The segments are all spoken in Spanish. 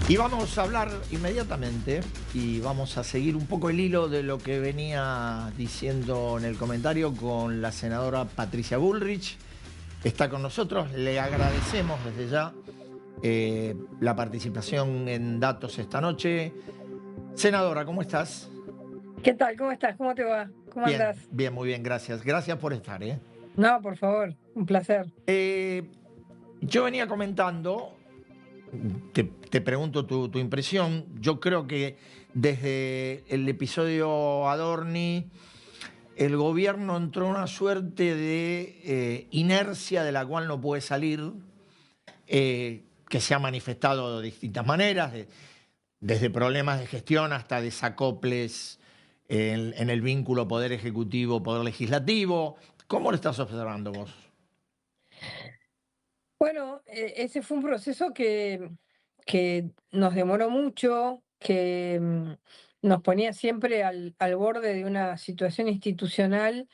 Y vamos a hablar inmediatamente y vamos a seguir un poco el hilo de lo que venía diciendo en el comentario con la senadora Patricia Bullrich. Está con nosotros, le agradecemos desde ya la participación en Datos esta noche. Senadora, ¿cómo estás? ¿Qué tal? ¿Cómo estás? ¿Cómo te va? ¿Cómo Bien, andás? bien, muy bien, gracias. Gracias por estar, ¿eh? No, por favor, un placer. Eh, yo venía comentando, te pregunto tu impresión. Yo creo que desde el episodio Adorni, el gobierno entró en una suerte de inercia de la cual no puede salir, que se ha manifestado de distintas maneras, desde problemas de gestión hasta desacoples en el vínculo poder ejecutivo-poder legislativo. ¿Cómo lo estás observando vos? Bueno, ese fue un proceso que nos demoró mucho, que nos ponía siempre al borde de una situación institucional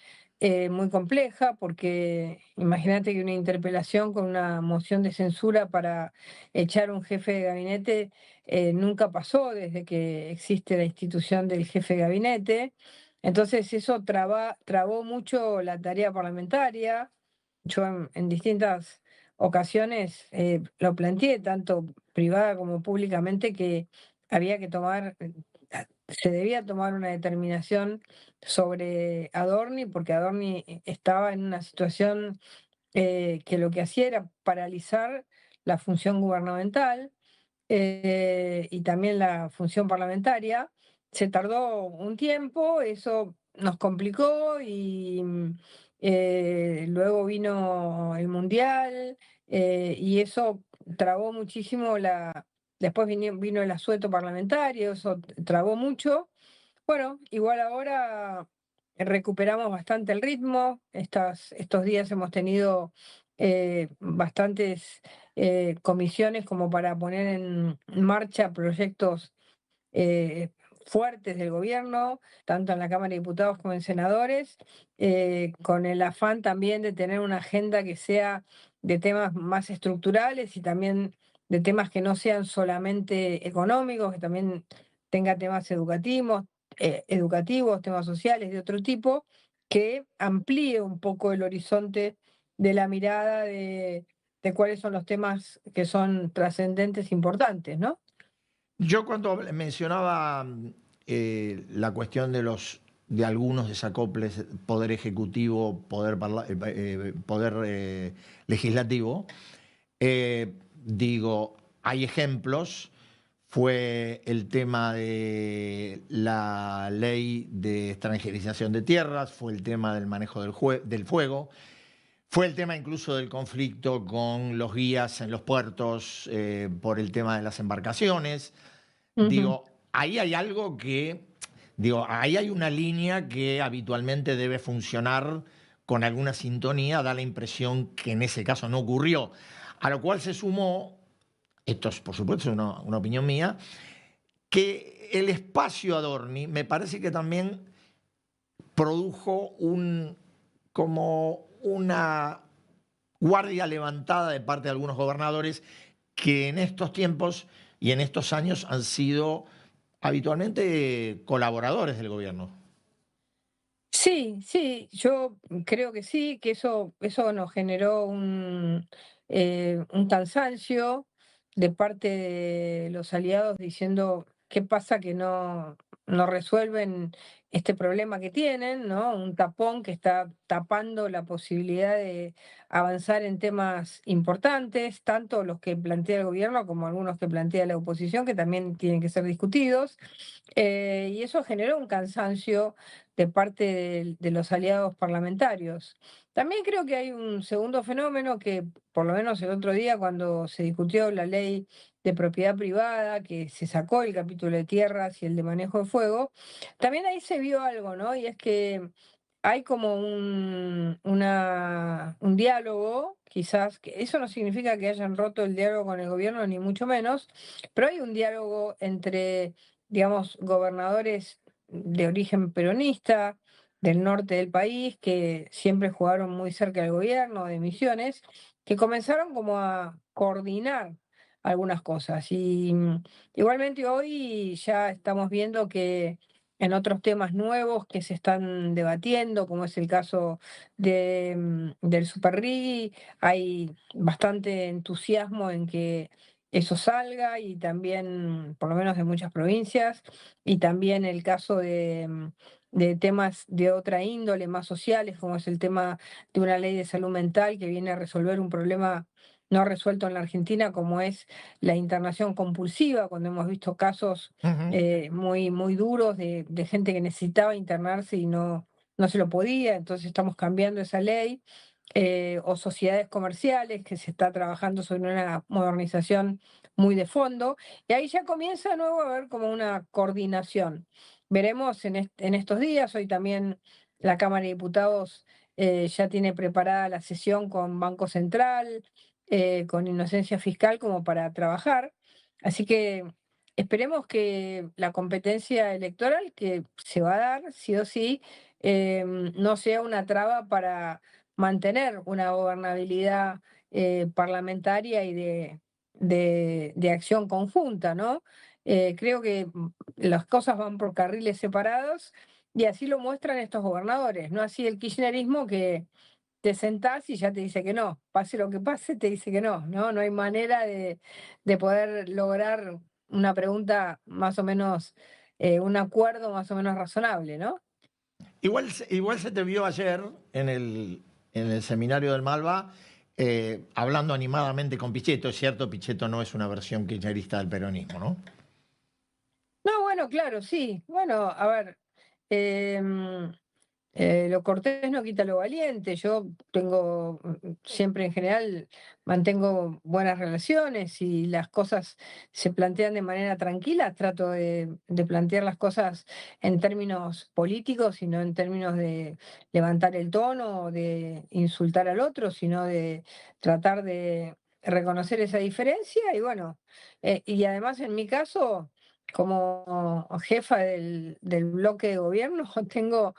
muy compleja, porque imagínate que una interpelación con una moción de censura para echar un jefe de gabinete nunca pasó desde que existe la institución del jefe de gabinete. Entonces eso trabó mucho la tarea parlamentaria. Yo en distintas ocasiones lo planteé, tanto privada como públicamente, que había que tomar, se debía tomar una determinación sobre Adorni, porque Adorni estaba en una situación que lo que hacía era paralizar la función gubernamental y también la función parlamentaria. Se tardó un tiempo, eso nos complicó y luego vino el Mundial y eso trabó muchísimo Después vino el asueto parlamentario, eso trabó mucho. Bueno, igual ahora recuperamos bastante el ritmo. Estos días hemos tenido bastantes comisiones como para poner en marcha proyectos eh, fuertes del gobierno, tanto en la Cámara de Diputados como en senadores, con el afán también de tener una agenda que sea de temas más estructurales y también de temas que no sean solamente económicos, que también tenga temas educativos, temas sociales de otro tipo, que amplíe un poco el horizonte de la mirada de cuáles son los temas que son trascendentes, importantes, ¿no? Yo cuando mencionaba la cuestión de algunos desacoples, poder ejecutivo, poder legislativo, digo, hay ejemplos. Fue el tema de la ley de extranjerización de tierras, fue el tema del manejo del fuego, fue el tema incluso del conflicto con los guías en los puertos por el tema de las embarcaciones. Ujú. Digo, ahí hay algo digo, ahí hay una línea que habitualmente debe funcionar con alguna sintonía, da la impresión que en ese caso no ocurrió. A lo cual se sumó, esto es por supuesto una opinión mía, que el espacio Adorni me parece que también produjo como una guardia levantada de parte de algunos gobernadores que en estos tiempos y en estos años han sido habitualmente colaboradores del gobierno. Sí, sí, yo creo que sí, que eso nos generó un cansancio de parte de los aliados diciendo qué pasa que no resuelven este problema que tienen, ¿no? Un tapón que está tapando la posibilidad de avanzar en temas importantes, tanto los que plantea el gobierno como algunos que plantea la oposición, que también tienen que ser discutidos. Y eso generó un cansancio de parte de los aliados parlamentarios. También creo que hay un segundo fenómeno que, por lo menos el otro día, cuando se discutió la ley de propiedad privada, que se sacó el capítulo de tierras y el de manejo de fuego, también ahí se vio algo, ¿no? Y es que hay como un diálogo, quizás, que eso no significa que hayan roto el diálogo con el gobierno, ni mucho menos, pero hay un diálogo entre, digamos, gobernadores de origen peronista del norte del país, que siempre jugaron muy cerca del gobierno, de Misiones, que comenzaron como a coordinar algunas cosas. Y igualmente hoy ya estamos viendo que en otros temas nuevos que se están debatiendo, como es el caso del Super Rugby, hay bastante entusiasmo en que eso salga y también, por lo menos de muchas provincias, y también el caso de temas de otra índole, más sociales, como es el tema de una ley de salud mental que viene a resolver un problema no resuelto en la Argentina, como es la internación compulsiva, cuando hemos visto casos Ujú. muy, muy duros de gente que necesitaba internarse y no se lo podía, entonces estamos cambiando esa ley. O sociedades comerciales, que se está trabajando sobre una modernización muy de fondo, y ahí ya comienza de nuevo a haber como una coordinación. Veremos en estos días, hoy también la Cámara de Diputados ya tiene preparada la sesión con Banco Central, con Inocencia Fiscal como para trabajar. Así que esperemos que la competencia electoral que se va a dar, sí o sí, no sea una traba para mantener una gobernabilidad parlamentaria y de acción conjunta, ¿no? Creo que las cosas van por carriles separados y así lo muestran estos gobernadores, no así el kirchnerismo que te sentás y ya te dice que no, pase lo que pase, te dice que no, ¿no? No hay manera de poder lograr una pregunta más o menos, un acuerdo más o menos razonable, ¿no? Igual se te vio ayer en el seminario del Malva hablando animadamente con Pichetto. Es cierto, Pichetto no es una versión kirchnerista del peronismo, ¿no? No, bueno, claro, sí. Bueno, a ver, em, lo cortés no quita lo valiente. Yo tengo, siempre en general, mantengo buenas relaciones y las cosas se plantean de manera tranquila. Trato de plantear las cosas en términos políticos y no en términos de levantar el tono o de insultar al otro, sino de tratar de reconocer esa diferencia. Y bueno, y además en mi caso, como jefa del bloque de gobierno, tengo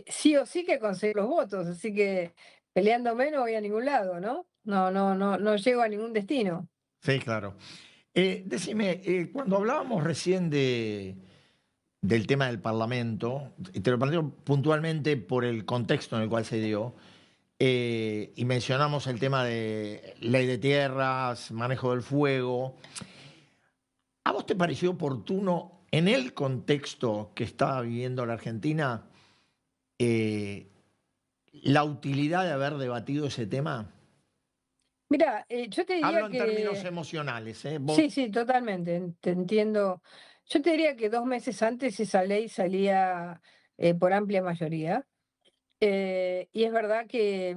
sí o sí que conseguir los votos, así que peleándome no voy a ningún lado, ¿no? No llego a ningún destino. Sí, claro. Decime, cuando hablábamos recién del tema del Parlamento, y te lo planteo puntualmente por el contexto en el cual se dio, y mencionamos el tema de ley de tierras, manejo del fuego. ¿A vos te pareció oportuno en el contexto que estaba viviendo la Argentina eh, la utilidad de haber debatido ese tema? Mira, yo te Hablo diría en términos que, emocionales, ¿eh? Vos, sí, sí, totalmente, te entiendo. Yo te diría que 2 meses antes esa ley salía por amplia mayoría. Y es verdad que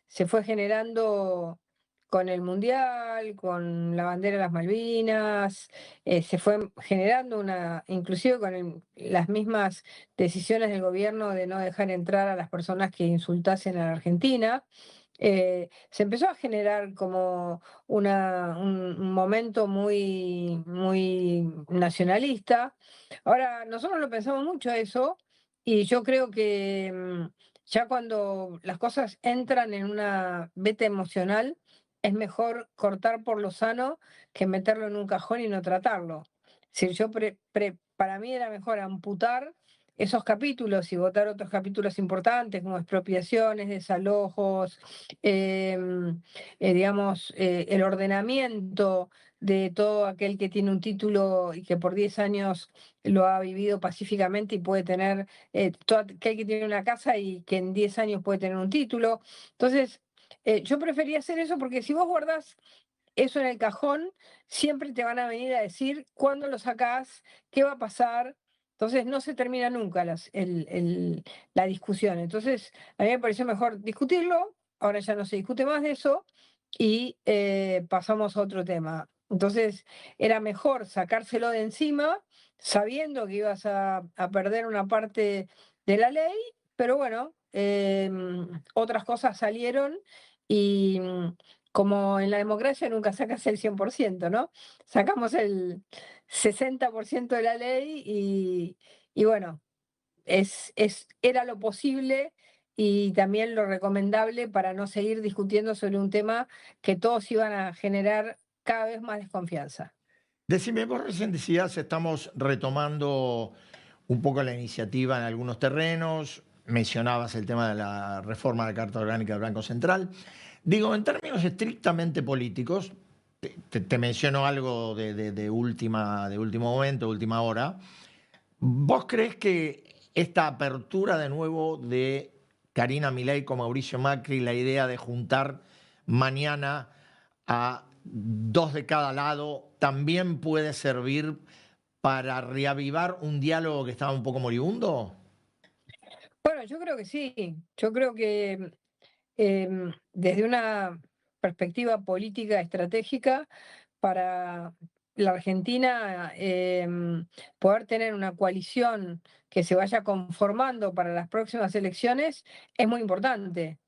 se fue generando con el Mundial, con la bandera de las Malvinas, se fue generando inclusive con las mismas decisiones del gobierno de no dejar entrar a las personas que insultasen a la Argentina. Se empezó a generar como un momento muy, muy nacionalista. Ahora, nosotros lo pensamos mucho eso, y yo creo que ya cuando las cosas entran en una veta emocional, es mejor cortar por lo sano que meterlo en un cajón y no tratarlo. Si yo para mí era mejor amputar esos capítulos y votar otros capítulos importantes como expropiaciones, desalojos, digamos, el ordenamiento de todo aquel que tiene un título y que por 10 años lo ha vivido pacíficamente y puede tener, todo aquel que tiene una casa y que en 10 años puede tener un título. Entonces, yo prefería hacer eso porque si vos guardás eso en el cajón, siempre te van a venir a decir cuándo lo sacás, qué va a pasar. Entonces no se termina nunca la discusión. Entonces, a mí me pareció mejor discutirlo, ahora ya no se discute más de eso y pasamos a otro tema. Entonces, era mejor sacárselo de encima, sabiendo que ibas a perder una parte de la ley, pero bueno, otras cosas salieron y como en la democracia nunca sacas el 100%, ¿no? Sacamos el 60% de la ley y bueno, era lo posible y también lo recomendable para no seguir discutiendo sobre un tema que todos iban a generar cada vez más desconfianza. Decime, vos recién decías, estamos retomando un poco la iniciativa en algunos terrenos, mencionabas el tema de la reforma de la Carta Orgánica del Banco Central. Digo, en términos estrictamente políticos, te menciono algo de último momento, última hora. ¿Vos crees que esta apertura de nuevo de Karina Milei con Mauricio Macri, la idea de juntar mañana a dos de cada lado, también puede servir para reavivar un diálogo que estaba un poco moribundo? Bueno, yo creo que sí, yo creo que desde una perspectiva política estratégica para la Argentina, poder tener una coalición que se vaya conformando para las próximas elecciones es muy importante.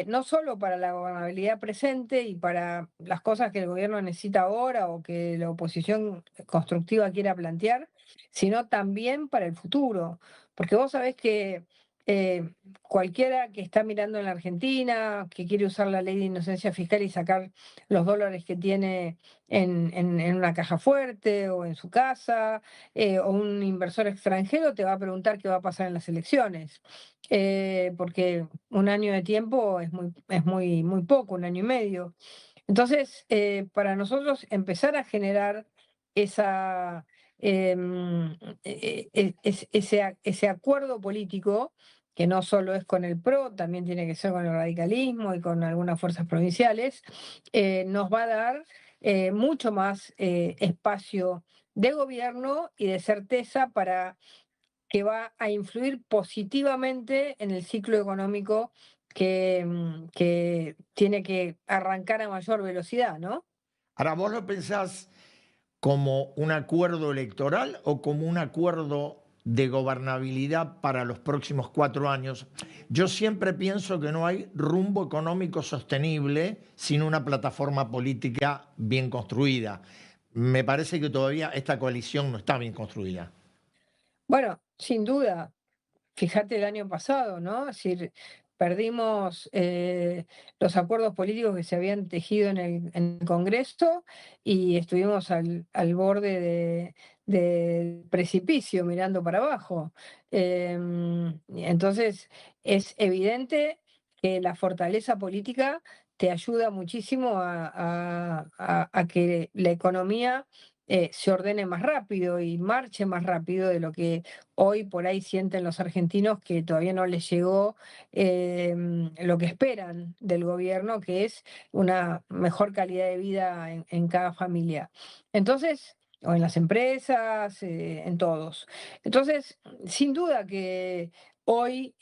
No solo para la gobernabilidad presente y para las cosas que el gobierno necesita ahora o que la oposición constructiva quiera plantear, sino también para el futuro. Porque vos sabés que eh, cualquiera que está mirando en la Argentina, que quiere usar la ley de inocencia fiscal y sacar los dólares que tiene en una caja fuerte o en su casa, o un inversor extranjero te va a preguntar qué va a pasar en las elecciones. Porque un año de tiempo muy poco, un año y medio. Entonces, para nosotros empezar a generar esa, ese acuerdo político, que no solo es con el PRO, también tiene que ser con el radicalismo y con algunas fuerzas provinciales, nos va a dar mucho más espacio de gobierno y de certeza para que va a influir positivamente en el ciclo económico que tiene que arrancar a mayor velocidad, ¿no? Ahora, ¿vos lo pensás como un acuerdo electoral o como un acuerdo de gobernabilidad para los próximos 4 años? Yo siempre pienso que no hay rumbo económico sostenible sin una plataforma política bien construida. Me parece que todavía esta coalición no está bien construida. Bueno, sin duda, fíjate el año pasado, ¿no? Es decir, perdimos los acuerdos políticos que se habían tejido en el Congreso y estuvimos al borde del precipicio mirando para abajo. Entonces, es evidente que la fortaleza política te ayuda muchísimo a que la economía se ordene más rápido y marche más rápido de lo que hoy por ahí sienten los argentinos, que todavía no les llegó lo que esperan del gobierno, que es una mejor calidad de vida en cada familia. Entonces, o en las empresas, en todos. Entonces, sin duda que hoy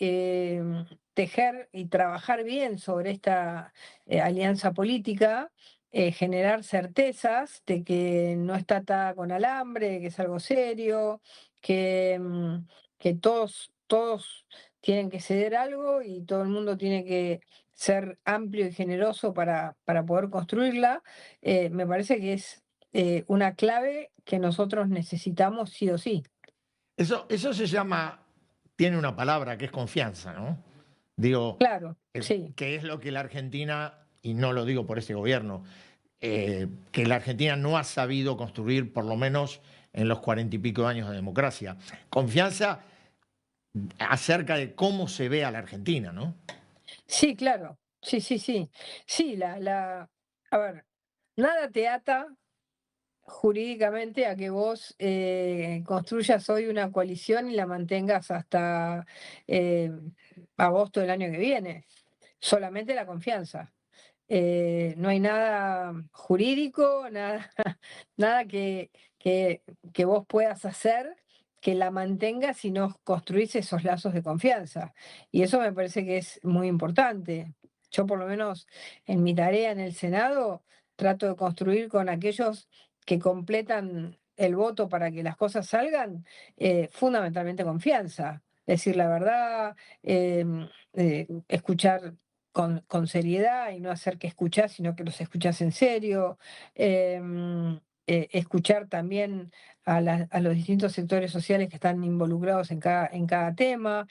tejer y trabajar bien sobre esta alianza política, generar certezas de que no está atada con alambre, que es algo serio, que, que todos tienen que ceder algo y todo el mundo tiene que ser amplio y generoso para poder construirla. Me parece que es una clave que nosotros necesitamos sí o sí. Eso se llama, tiene una palabra que es confianza, ¿no? Digo, Claro, sí. que es lo que la Argentina, y no lo digo por este gobierno, que la Argentina no ha sabido construir, por lo menos en los 40 y pico años de democracia. Confianza acerca de cómo se ve a la Argentina, ¿no? Sí, claro. Sí, sí, sí. Sí, a ver, nada te ata jurídicamente a que vos construyas hoy una coalición y la mantengas hasta eh, agosto del año que viene. Solamente la confianza. No hay nada jurídico, nada, nada que vos puedas hacer que la mantenga si no construís esos lazos de confianza. Y eso me parece que es muy importante. Yo por lo menos en mi tarea en el Senado trato de construir con aquellos que completan el voto para que las cosas salgan, fundamentalmente confianza. Decir la verdad, escuchar con seriedad y no hacer que escuchás, sino que los escuchás en serio. Escuchar también a los distintos sectores sociales que están involucrados en cada tema,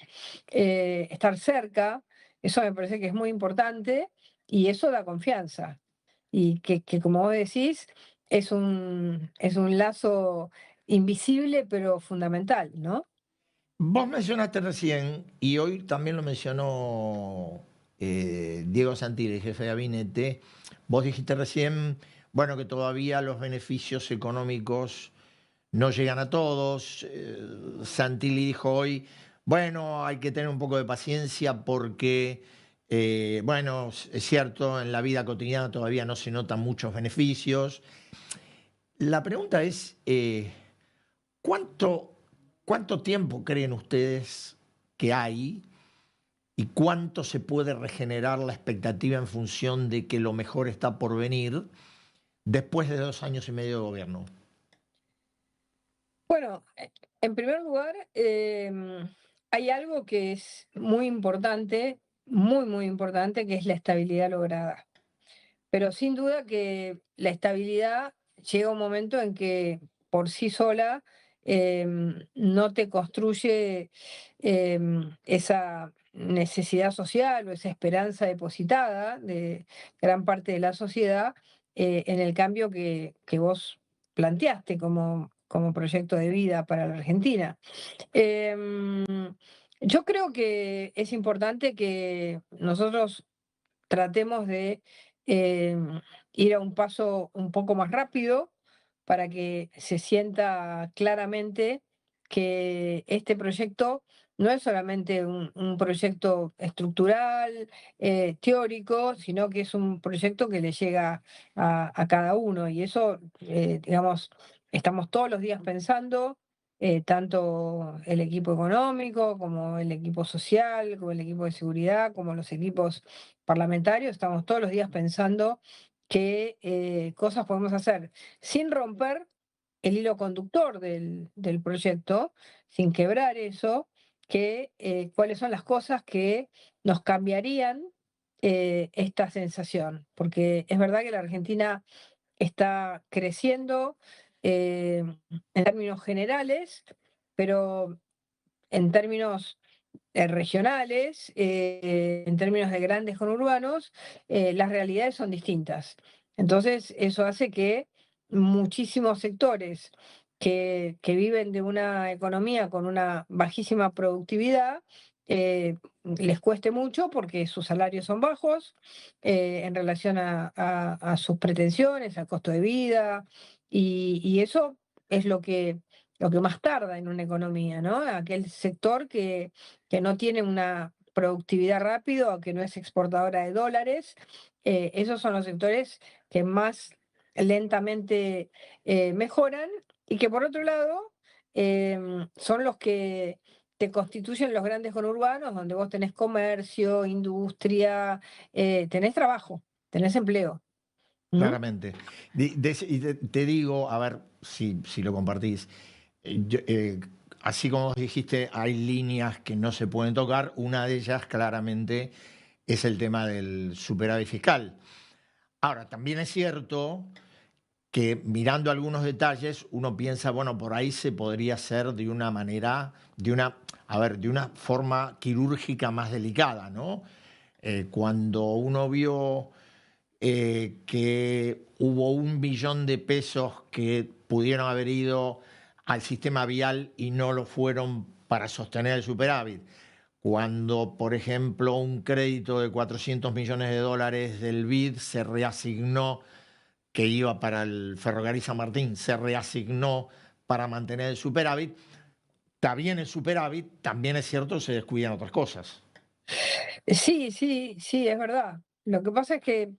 estar cerca, eso me parece que es muy importante y eso da confianza. y que como vos decís, es un lazo invisible pero fundamental, ¿no? Vos mencionaste recién, y hoy también lo mencionó Diego Santilli, jefe de gabinete, vos dijiste recién, bueno, que todavía los beneficios económicos no llegan a todos. Santilli dijo hoy, bueno, hay que tener un poco de paciencia porque, bueno, es cierto, en la vida cotidiana todavía no se notan muchos beneficios. La pregunta es, ¿cuánto, cuánto tiempo creen ustedes que hay y cuánto se puede regenerar la expectativa en función de que lo mejor está por venir después de 2 años y medio de gobierno? Bueno, en primer lugar, hay algo que es muy importante, muy, muy importante, que es la estabilidad lograda. Pero sin duda que la estabilidad llega un momento en que por sí sola no te construye esa necesidad social o esa esperanza depositada de gran parte de la sociedad en el cambio que vos planteaste como proyecto de vida para la Argentina. Em, yo creo que es importante que nosotros tratemos de ir a un paso un poco más rápido para que se sienta claramente que este proyecto no es solamente un proyecto estructural, teórico, sino que es un proyecto que le llega a cada uno. Y eso, digamos, estamos todos los días pensando, tanto el equipo económico como el equipo social, como el equipo de seguridad, como los equipos parlamentarios, estamos todos los días pensando qué cosas podemos hacer sin romper el hilo conductor del proyecto, sin quebrar eso, cuáles son las cosas que nos cambiarían esta sensación. Porque es verdad que la Argentina está creciendo en términos generales, pero en términos regionales, en términos de grandes conurbanos, las realidades son distintas. Entonces, eso hace que muchísimos sectores que viven de una economía con una bajísima productividad, les cueste mucho porque sus salarios son bajos en relación a sus pretensiones, al costo de vida, y eso es lo que más tarda en una economía, ¿no? Aquel sector que no tiene una productividad rápida o que no es exportadora de dólares, esos son los sectores que más lentamente mejoran y que por otro lado son los que te constituyen los grandes conurbanos, donde vos tenés comercio, industria, tenés trabajo, tenés empleo. ¿Mm? Claramente. Y te digo, a ver si lo compartís. Así como vos dijiste, hay líneas que no se pueden tocar. Una de ellas claramente es el tema del superávit fiscal. Ahora, también es cierto que mirando algunos detalles, uno piensa, bueno, por ahí se podría hacer de una manera, a ver, de una forma quirúrgica más delicada, ¿no? Cuando uno vio que hubo 1 billón de pesos que pudieron haber ido al sistema vial y no lo fueron para sostener el superávit. Cuando, por ejemplo, un crédito de 400 millones de dólares del BID se reasignó, que iba para el Ferrocarril San Martín, se reasignó para mantener el superávit, está bien el superávit, también es cierto, se descuidan otras cosas. Sí, sí, sí, es verdad. Lo que pasa es que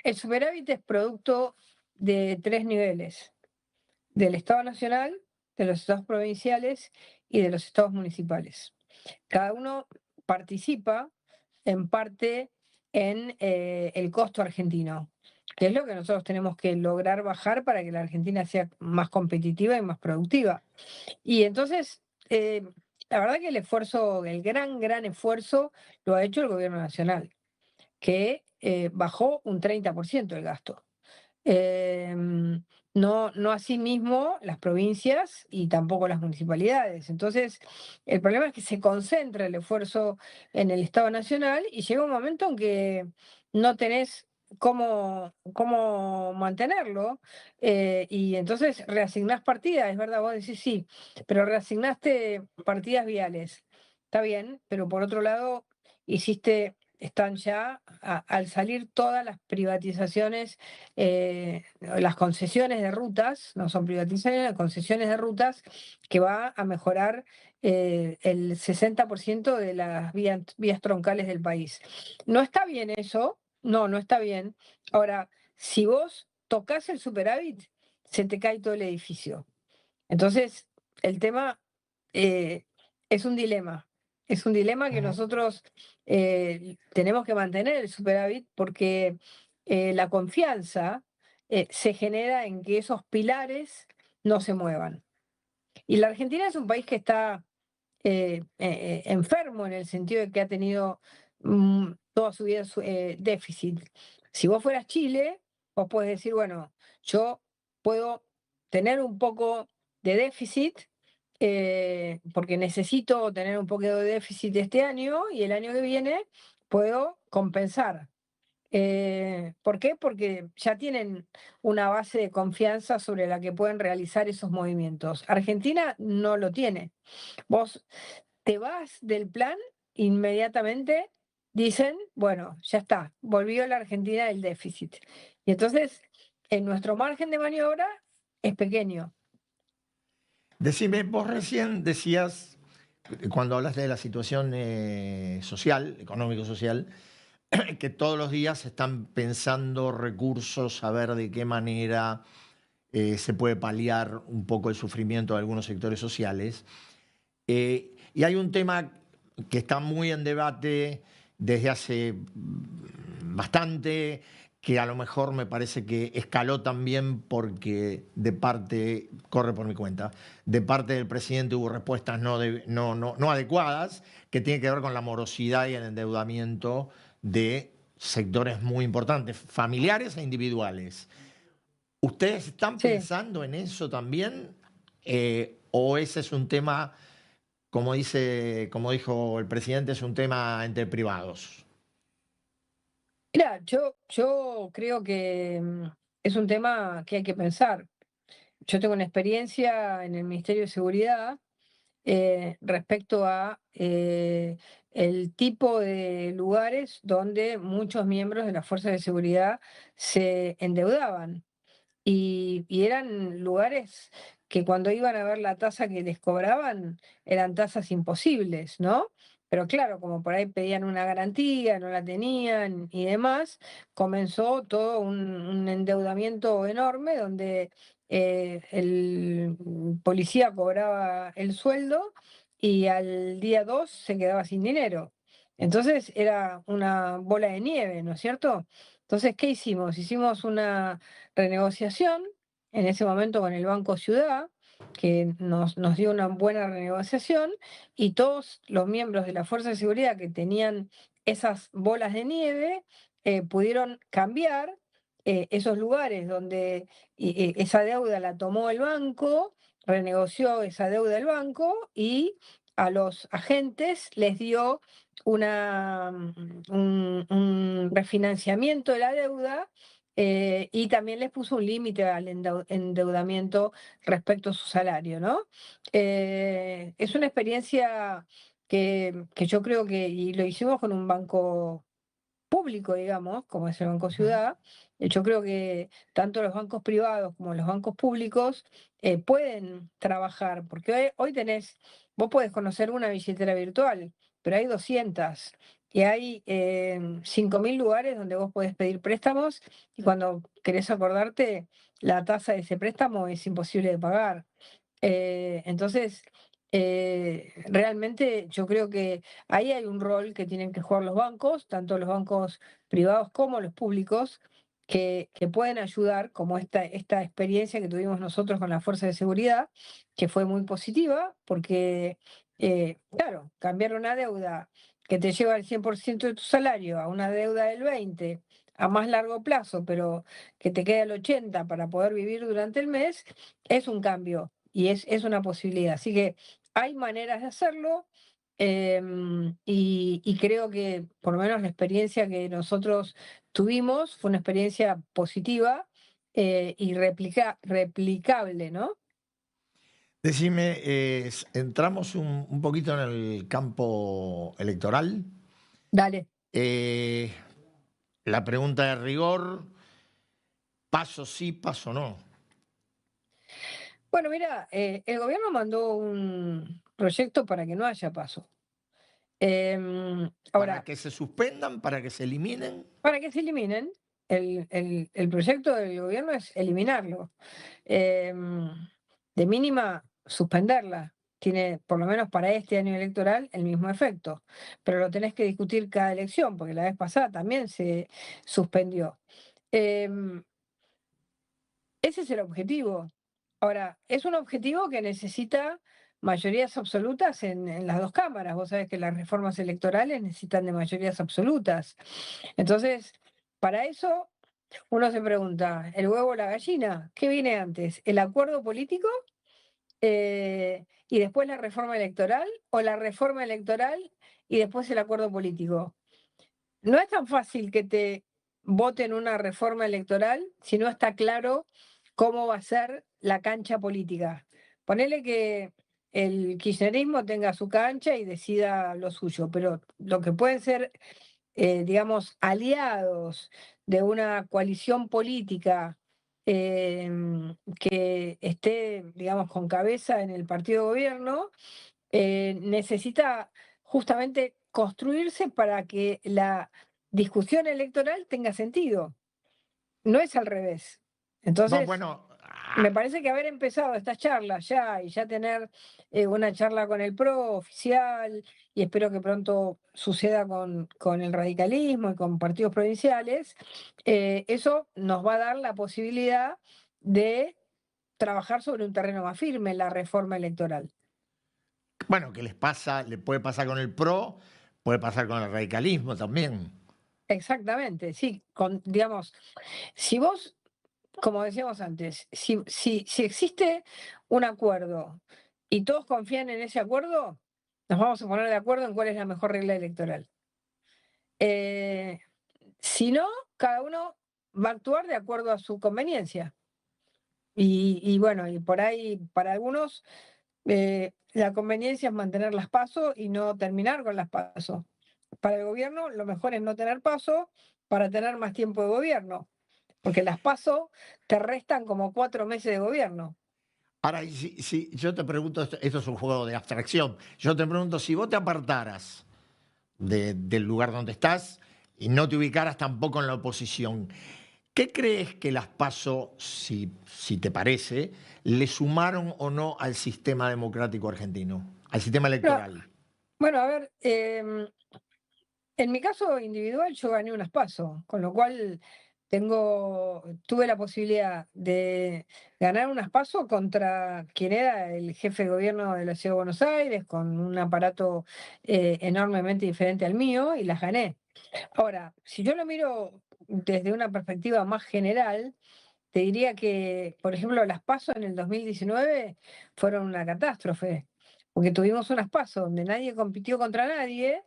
el superávit es producto de tres niveles: del Estado Nacional, de los estados provinciales y de los estados municipales. Cada uno participa en parte en el costo argentino, que es lo que nosotros tenemos que lograr bajar para que la Argentina sea más competitiva y más productiva. Y entonces, la verdad que el esfuerzo, el gran, gran esfuerzo, lo ha hecho el gobierno nacional, que bajó un 30% el gasto. No, no asimismo las provincias y tampoco las municipalidades. Entonces, el problema es que se concentra el esfuerzo en el Estado Nacional y llega un momento en que no tenés cómo mantenerlo, y entonces reasignás partidas, es verdad, vos decís sí, pero reasignaste partidas viales, está bien, pero por otro lado están ya al salir todas las privatizaciones, las concesiones de rutas, no son privatizaciones, las concesiones de rutas, que va a mejorar el 60% de las vías troncales del país. No está bien eso, no está bien. Ahora, si vos tocas el superávit, se te cae todo el edificio. Entonces, el tema eh, es un dilema. Es un dilema que Ujú. nosotros tenemos que mantener el superávit porque la confianza se genera en que esos pilares no se muevan. Y la Argentina es un país que está enfermo en el sentido de que ha tenido toda su vida déficit. Si vos fueras Chile, vos podés decir, bueno, yo puedo tener un poco de déficit porque necesito tener un poco de déficit este año y el año que viene puedo compensar. ¿Por qué? Porque ya tienen una base de confianza sobre la que pueden realizar esos movimientos. Argentina no lo tiene. Vos te vas del plan, inmediatamente dicen, bueno, ya está, volvió la Argentina del déficit. Y entonces, en nuestro margen de maniobra es pequeño. Decime, vos recién decías, cuando hablaste de la situación social, económico-social, que todos los días están pensando recursos, a ver de qué manera se puede paliar un poco el sufrimiento de algunos sectores sociales. Y hay un tema que está muy en debate desde hace bastante, que a lo mejor me parece que escaló también porque de parte, corre por mi cuenta, de parte del presidente hubo respuestas no adecuadas, que tiene que ver con la morosidad y el endeudamiento de sectores muy importantes, familiares e individuales. ¿Ustedes están Sí. pensando en eso también? ¿O ese es un tema, como dijo el presidente, es un tema entre privados? Mira, yo creo que es un tema que hay que pensar. Yo tengo una experiencia en el Ministerio de Seguridad respecto a el tipo de lugares donde muchos miembros de las fuerzas de seguridad se endeudaban. Y eran lugares que cuando iban a ver la tasa que les cobraban, eran tasas imposibles, ¿no? Pero claro, como por ahí pedían una garantía, no la tenían y demás, comenzó todo un endeudamiento enorme donde el policía cobraba el sueldo y al día 2 se quedaba sin dinero. Entonces era una bola de nieve, ¿no es cierto? Entonces, ¿qué hicimos? Hicimos una renegociación, en ese momento con el Banco Ciudad, que nos dio una buena renegociación, y todos los miembros de la Fuerza de Seguridad que tenían esas bolas de nieve pudieron cambiar esos lugares donde esa deuda la tomó el banco, renegoció esa deuda el banco y a los agentes les dio un refinanciamiento de la deuda y también les puso un límite al endeudamiento respecto a su salario, ¿no? Es una experiencia que yo creo que, y lo hicimos con un banco público, digamos, como es el Banco Ujú. Ciudad, yo creo que tanto los bancos privados como los bancos públicos pueden trabajar, porque vos podés conocer una billetera virtual, pero hay 200 y hay 5.000 lugares donde vos podés pedir préstamos y cuando querés acordarte, la tasa de ese préstamo es imposible de pagar. Entonces, realmente yo creo que ahí hay un rol que tienen que jugar los bancos, tanto los bancos privados como los públicos, que pueden ayudar, como esta experiencia que tuvimos nosotros con la Fuerza de Seguridad, que fue muy positiva, porque, claro, cambiar una deuda que te lleva el 100% de tu salario a una deuda del 20% a más largo plazo, pero que te queda el 80% para poder vivir durante el mes, es un cambio y es una posibilidad. Así que hay maneras de hacerlo. y creo que por lo menos la experiencia que nosotros tuvimos fue una experiencia positiva y replicable, ¿no? Decime, entramos un poquito en el campo electoral. Dale. Eh, la pregunta de rigor, paso sí, paso no. Bueno, mira, el gobierno mandó un proyecto para que no haya paso. Para Ahora, que se suspendan, para que se eliminen. para que se eliminen, el proyecto del gobierno es eliminarlo. Em, de mínima, suspenderla. Tiene, por lo menos para este año electoral, el mismo efecto. Pero lo tenés que discutir cada elección, porque la vez pasada también se suspendió. Em, ese es el objetivo. Ahora, es un objetivo que necesita mayorías absolutas en las dos cámaras. Vos sabés que las reformas electorales necesitan de mayorías absolutas. Entonces, para eso uno se pregunta, ¿el huevo o la gallina? ¿Qué viene antes? ¿El acuerdo político y después la reforma electoral? ¿O la reforma electoral y después el acuerdo político? No es tan fácil que te voten una reforma electoral si no está claro cómo va a ser la cancha política. Ponele que el kirchnerismo tenga su cancha y decida lo suyo, pero lo que pueden ser, digamos, aliados de una coalición política que esté, digamos, con cabeza en el partido de gobierno, necesita justamente construirse para que la discusión electoral tenga sentido. No es al revés. No, Entonces, bueno, me parece que haber empezado estas charlas ya y ya tener una charla con el PRO oficial, y espero que pronto suceda con el radicalismo y con partidos provinciales, eso nos va a dar la posibilidad de trabajar sobre un terreno más firme, la reforma electoral. bueno, ¿qué les pasa? Le puede pasar con el PRO, puede pasar con el radicalismo también. Exactamente, sí, digamos, si vos, como decíamos antes, si existe un acuerdo y todos confían en ese acuerdo, nos vamos a poner de acuerdo en cuál es la mejor regla electoral. Eh, si no, cada uno va a actuar de acuerdo a su conveniencia. Y bueno, y por ahí, para algunos, la conveniencia es mantener las PASO y no terminar con las PASO. Para el gobierno, lo mejor es no tener PASO para tener más tiempo de gobierno, porque las PASO te restan como 4 meses de gobierno. Ahora, y si yo te pregunto, esto es un juego de abstracción, yo te pregunto, si vos te apartaras del lugar donde estás y no te ubicaras tampoco en la oposición, ¿qué crees que las PASO, si te parece, le sumaron o no al sistema democrático argentino, al sistema Pero, electoral? bueno, a ver, en mi caso individual yo gané unas PASO, con lo cual tuve la posibilidad de ganar unas PASO contra quien era el jefe de gobierno de la Ciudad de Buenos Aires, con un aparato enormemente diferente al mío, y las gané. Ahora, si yo lo miro desde una perspectiva más general, te diría que, por ejemplo, las PASO en el 2019 fueron una catástrofe, porque tuvimos unas PASO donde nadie compitió contra nadie,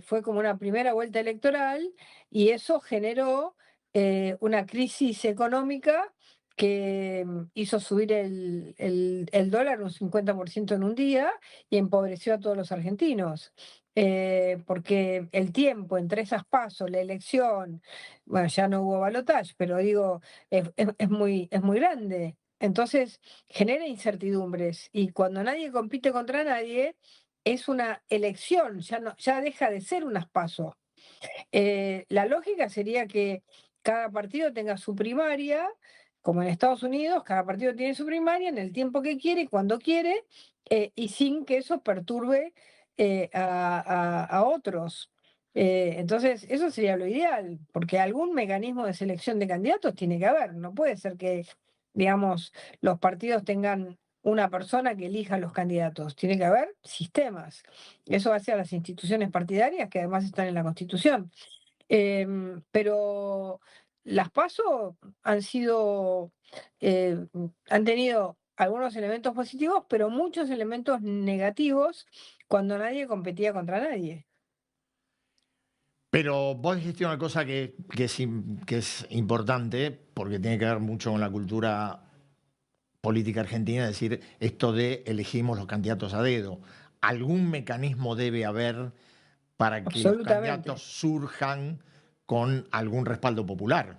fue como una primera vuelta electoral y eso generó una crisis económica que hizo subir el dólar un 50% en un día y empobreció a todos los argentinos. Porque el tiempo entre esas pasos, la elección, bueno, ya no hubo balotaje, pero digo, es muy grande. Entonces genera incertidumbres y cuando nadie compite contra nadie, es una elección, ya deja de ser unas PASO. La lógica sería que cada partido tenga su primaria, como en Estados Unidos, cada partido tiene su primaria en el tiempo que quiere y cuando quiere, y sin que eso perturbe a otros. Entonces, eso sería lo ideal, porque algún mecanismo de selección de candidatos tiene que haber. No puede ser que, digamos, los partidos tengan una persona que elija los candidatos. Tiene que haber sistemas. Eso hace a las instituciones partidarias, que además están en la Constitución. Pero las PASO han sido, han tenido algunos elementos positivos, pero muchos elementos negativos, cuando nadie competía contra nadie. Pero vos dijiste una cosa que es importante, porque tiene que ver mucho con la cultura política argentina, es decir, esto de elegimos los candidatos a dedo. Algún mecanismo debe haber para que los candidatos Absolutamente. surjan con algún respaldo popular.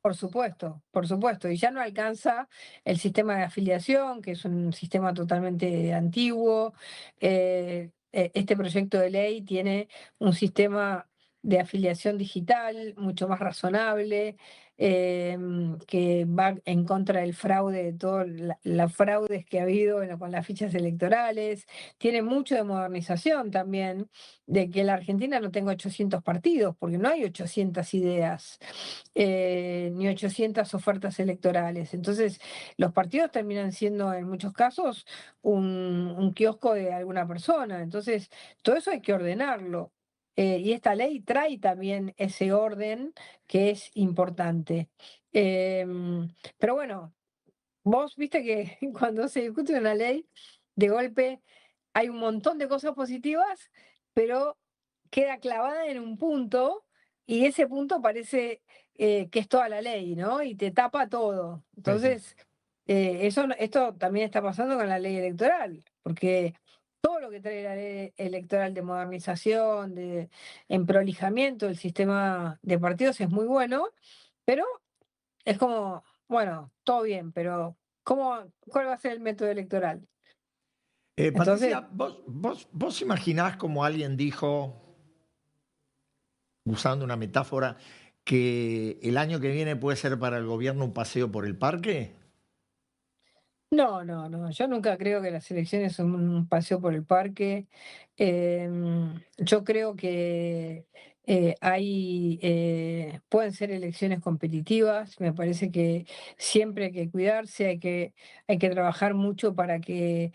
Por supuesto, por supuesto. Y ya no alcanza el sistema de afiliación, que es un sistema totalmente antiguo. Este proyecto de ley tiene un sistema de afiliación digital mucho más razonable, que va en contra del fraude, de todos los fraudes que ha habido con las fichas electorales. Tiene mucho de modernización también, de que la Argentina no tenga 800 partidos, porque no hay 800 ideas, ni 800 ofertas electorales. Entonces, los partidos terminan siendo en muchos casos un kiosco de alguna persona. Entonces, todo eso hay que ordenarlo. Y esta ley trae también ese orden que es importante. Pero bueno, vos viste que cuando se discute una ley, de golpe hay un montón de cosas positivas, pero queda clavada en un punto y ese punto parece que es toda la ley, ¿no? Y te tapa todo. Sí, sí. Entonces, esto también está pasando con la ley electoral, porque todo lo que trae la ley electoral de modernización, de emprolijamiento del sistema de partidos es muy bueno, pero es como, bueno, todo bien, pero ¿cuál va a ser el método electoral? Entonces, Patricia, vos imaginás como alguien dijo, usando una metáfora, que el año que viene puede ser para el gobierno un paseo por el parque? no, no, no, yo nunca creo que las elecciones son un paseo por el parque. Yo creo que pueden ser elecciones competitivas. Me parece que siempre hay que cuidarse, hay que trabajar mucho para que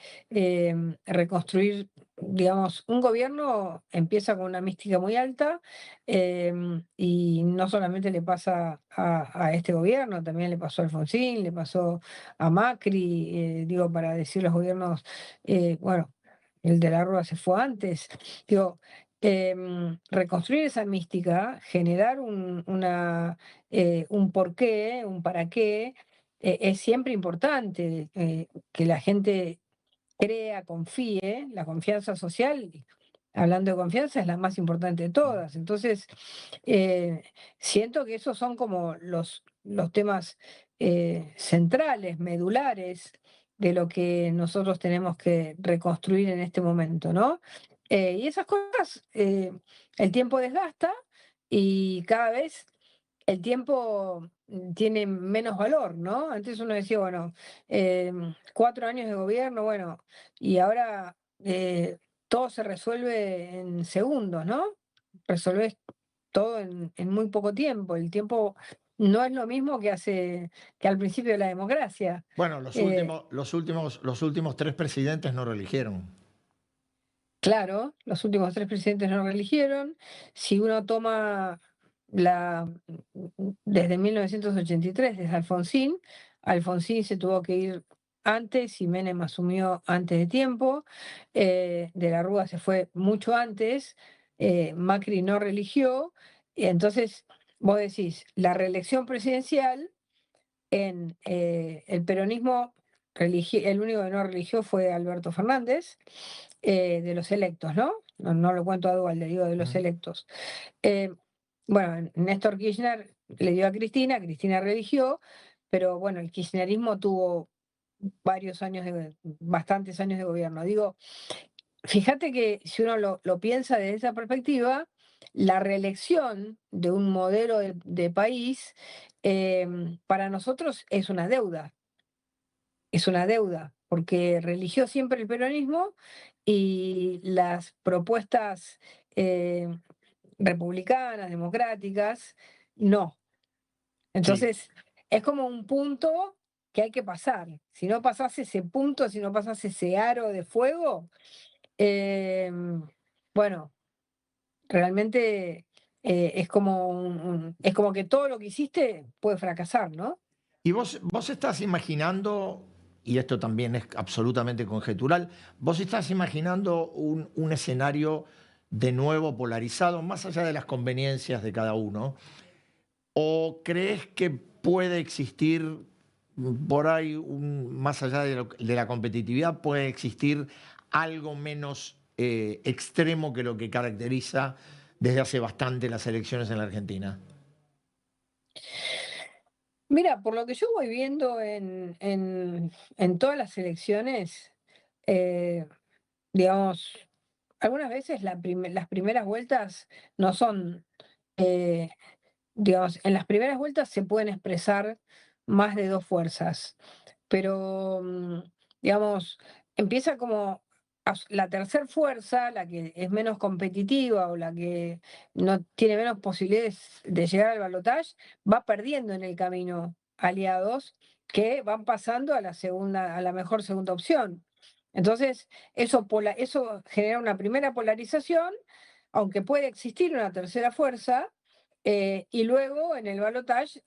reconstruir, digamos, un gobierno empieza con una mística muy alta, y no solamente le pasa a este gobierno, también le pasó a Alfonsín, le pasó a Macri, digo, para decir los gobiernos, bueno, el de la Rúa se fue antes, digo, reconstruir esa mística, generar un porqué, un para qué, es siempre importante, que la gente crea, confíe, la confianza social. Hablando de confianza, es la más importante de todas. Entonces, eh, siento que esos son como los temas centrales, medulares de lo que nosotros tenemos que reconstruir en este momento, ¿no? Y esas cosas, el tiempo desgasta y cada vez el tiempo tiene menos valor, ¿no? Antes uno decía, bueno, 4 años de gobierno, bueno, y ahora todo se resuelve en segundos, ¿no? Resolvés todo en muy poco tiempo. El tiempo no es lo mismo que al principio de la democracia. Bueno, Eh, los últimos tres presidentes no lo eligieron. claro, los últimos 3 presidentes no reeligieron. Si uno toma desde 1983, desde Alfonsín, Alfonsín se tuvo que ir antes y Menem asumió antes de tiempo. De la Rúa se fue mucho antes. Macri no reeligió. Y entonces, vos decís, la reelección presidencial en el peronismo, el único que no religió fue Alberto Fernández, de los electos, ¿no? No, no lo cuento a Dualde, digo de los Mm. electos. Eh, bueno, Néstor Kirchner le dio a Cristina, Cristina religió, pero bueno, el kirchnerismo tuvo bastantes años de gobierno. Digo, fíjate que si uno lo piensa desde esa perspectiva, la reelección de un modelo de país, para nosotros es una deuda, porque religió siempre el peronismo y las propuestas eh, republicanas, democráticas, no. Sí. Entonces, es como un punto que hay que pasar. Si no pasas ese punto, si no pasas ese aro de fuego, eh, bueno, realmente es como que todo lo que hiciste puede fracasar, ¿no? Y vos estás imaginando, y esto también es absolutamente conjetural, ¿vos estás imaginando un escenario de nuevo polarizado, más allá de las conveniencias de cada uno? ¿O crees que puede existir por ahí, más allá de la competitividad, puede existir algo menos extremo que lo que caracteriza desde hace bastante las elecciones en la Argentina? Mira, por lo que yo voy viendo en todas las elecciones, eh, digamos, algunas veces las primeras vueltas no son, eh, digamos, en las primeras vueltas se pueden expresar más de dos fuerzas, pero, digamos, empieza como la tercera fuerza, la que es menos competitiva o la que no tiene menos posibilidades de llegar al balotaje, va perdiendo en el camino aliados que van pasando a la segunda, a la mejor segunda opción. Entonces, eso genera una primera polarización, aunque puede existir una tercera fuerza, y luego en el balotaje,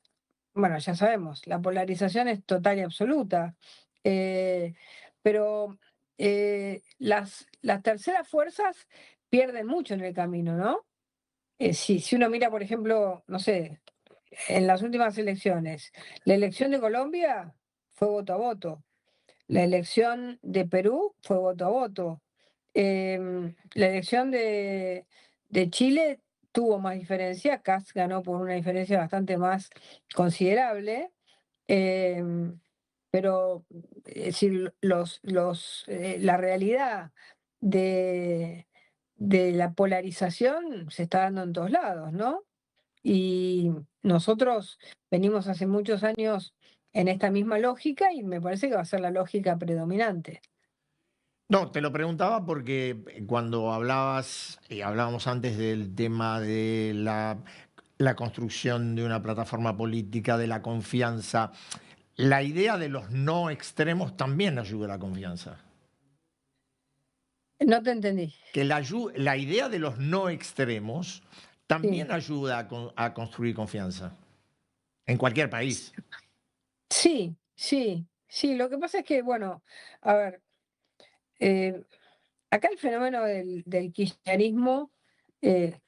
bueno, ya sabemos, la polarización es total y absoluta, eh, pero las terceras fuerzas pierden mucho en el camino, ¿no? Si uno mira, por ejemplo, no sé, en las últimas elecciones, la elección de Colombia fue voto a voto, la elección de Perú fue voto a voto. La elección de Chile tuvo más diferencia, Kast ganó por una diferencia bastante más considerable, em, pero es decir, la realidad de, de la polarización se está dando en todos lados, ¿no? Y nosotros venimos hace muchos años en esta misma lógica y me parece que va a ser la lógica predominante. No, te lo preguntaba porque cuando hablabas, y hablábamos antes del tema de la construcción de una plataforma política, de la confianza, la idea de los no extremos también ayuda a la confianza. No te entendí. Que la idea de los no extremos Sí, también ayuda a construir confianza en cualquier país. sí, sí, sí. Lo que pasa es que, bueno, a ver, eh, acá el fenómeno del kirchnerismo, eh,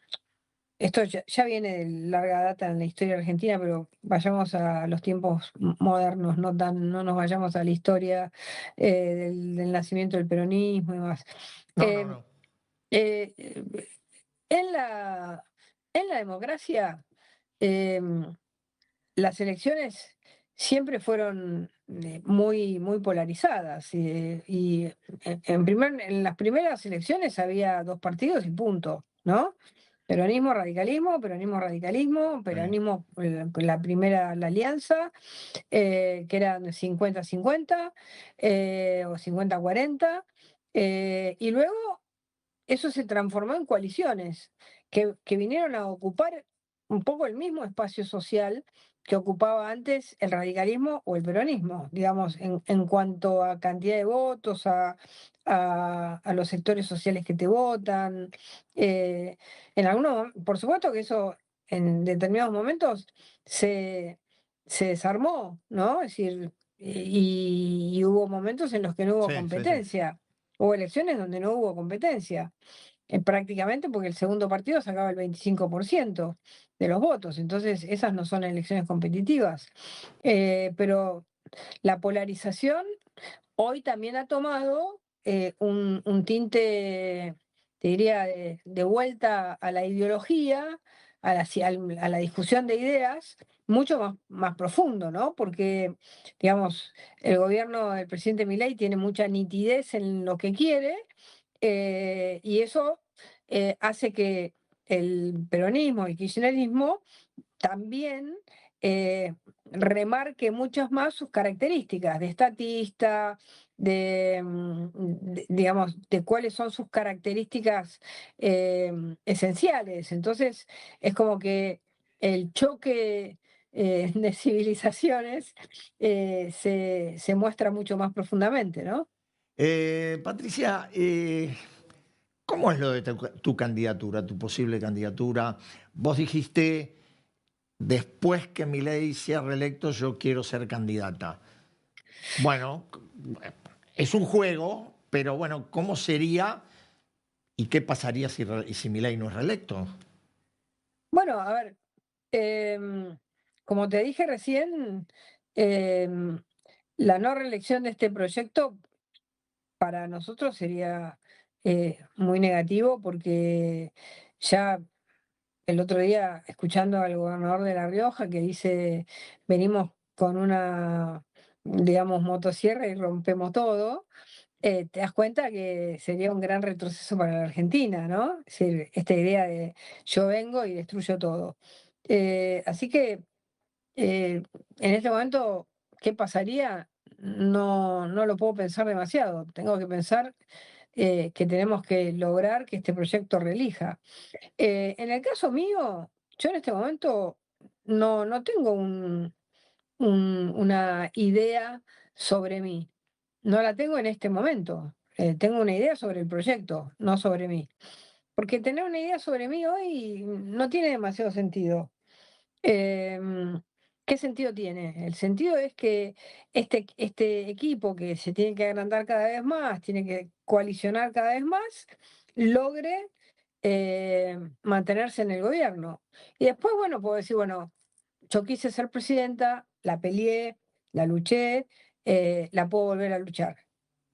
esto ya viene de larga data en la historia argentina, pero vayamos a los tiempos modernos, no nos vayamos a la historia del nacimiento del peronismo y demás. No, no, Eh, no. eh, en en la democracia, em, las elecciones siempre fueron muy polarizadas en las primeras elecciones había dos partidos y punto, ¿no? Peronismo, radicalismo, Sí. peronismo, la alianza, que eran 50-50 o 50-40, y luego eso se transformó en coaliciones que vinieron a ocupar un poco el mismo espacio social que ocupaba antes el radicalismo o el peronismo, digamos, en cuanto a cantidad de votos, a los sectores sociales que te votan. En por supuesto que eso en determinados momentos se, se desarmó, ¿no? Es decir, y hubo momentos en los que no hubo Sí, sí, sí. competencia. Hubo elecciones donde no hubo competencia, prácticamente porque el segundo partido sacaba el 25% de los votos, entonces esas no son elecciones competitivas. Pero la polarización hoy también ha tomado un tinte, te diría, de vuelta a la ideología, a la discusión de ideas, mucho más profundo, ¿no? Porque, digamos, el gobierno del presidente Milei tiene mucha nitidez en lo que quiere, y eso hace que el peronismo, el kirchnerismo, también remarque muchas más sus características de estatista, digamos, de cuáles son sus características esenciales. Entonces, es como que el choque de civilizaciones se muestra mucho más profundamente, ¿no? Patricia, ¿cómo es lo de tu candidatura, tu posible candidatura? Vos dijiste, después que Milei sea reelecto, yo quiero ser candidata. Bueno, es un juego, pero bueno, ¿cómo sería y qué pasaría si Milei no es reelecto? Bueno, a ver, como te dije recién, em, la no reelección de este proyecto para nosotros sería muy negativo porque ya el otro día escuchando al gobernador de La Rioja que dice, venimos con una, digamos, motosierra y rompemos todo, te das cuenta que sería un gran retroceso para la Argentina, ¿no? Es decir, esta idea de yo vengo y destruyo todo. Así que en este momento, ¿qué pasaría? No, no lo puedo pensar demasiado. Tengo que pensar que tenemos que lograr que este proyecto relija. En el caso mío, yo en este momento no tengo una idea sobre mí. No la tengo en este momento. Tengo una idea sobre el proyecto, no sobre mí. Porque tener una idea sobre mí hoy no tiene demasiado sentido. Em, ¿Qué sentido tiene? El sentido es que este equipo que se tiene que agrandar cada vez más, tiene que coalicionar cada vez más, logre mantenerse en el gobierno. Y después, bueno, puedo decir, bueno, yo quise ser presidenta, la peleé, la luché, la puedo volver a luchar,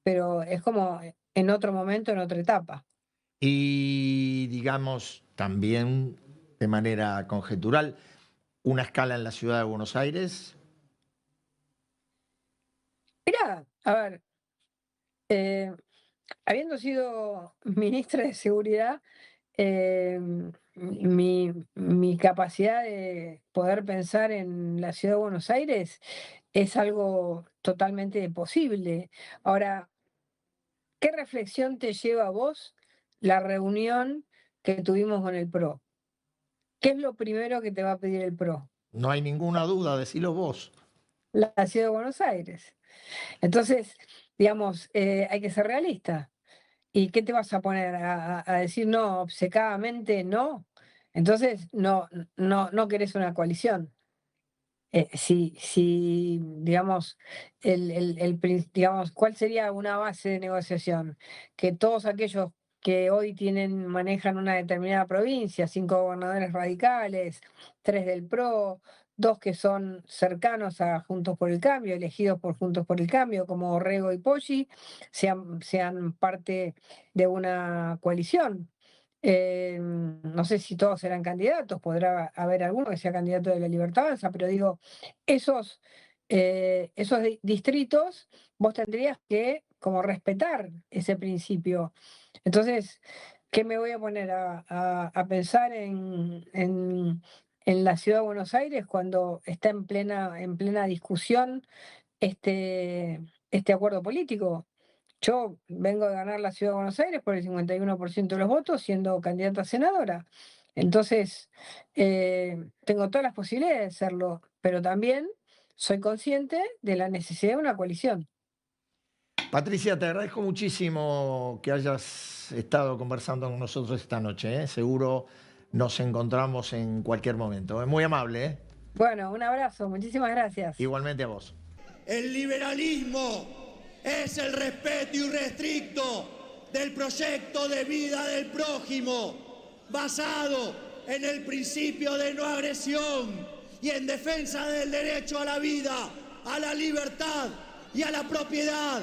pero es como en otro momento, en otra etapa. Y digamos también de manera conjetural, una escala en la ciudad de Buenos Aires. Mirá, a ver, eh, habiendo sido ministra de Seguridad, mi capacidad de poder pensar en la ciudad de Buenos Aires es algo totalmente posible. Ahora, ¿qué reflexión te lleva a vos la reunión que tuvimos con el PRO? ¿Qué es lo primero que te va a pedir el PRO? No hay ninguna duda, decilo vos. La ciudad de Buenos Aires. Entonces, digamos, hay que ser realista. ¿Y qué te vas a poner a decir no, obcecadamente no? Entonces, no querés una coalición. Si, digamos, digamos, ¿cuál sería una base de negociación? Que todos aquellos que hoy manejan una determinada provincia, 5 gobernadores radicales, 3 del PRO, 2 que son cercanos a Juntos por el Cambio, elegidos por Juntos por el Cambio, como Orrego y Poggi, sean parte de una coalición. No sé si todos serán candidatos, podrá haber alguno que sea candidato de la Libertad Avanza, pero digo, esos distritos vos tendrías que como respetar ese principio. Entonces, ¿qué me voy a poner a pensar en la ciudad de Buenos Aires cuando está en plena discusión este, este acuerdo político? Yo vengo de ganar la ciudad de Buenos Aires por el 51% de los votos, siendo candidata a senadora. Entonces, tengo todas las posibilidades de hacerlo, pero también soy consciente de la necesidad de una coalición. Patricia, te agradezco muchísimo que hayas estado conversando con nosotros esta noche, ¿eh? Seguro nos encontramos en cualquier momento. Es muy amable, ¿eh? Bueno, un abrazo, muchísimas gracias. Igualmente a vos. El liberalismo es el respeto irrestricto del proyecto de vida del prójimo, basado en el principio de no agresión y en defensa del derecho a la vida, a la libertad y a la propiedad.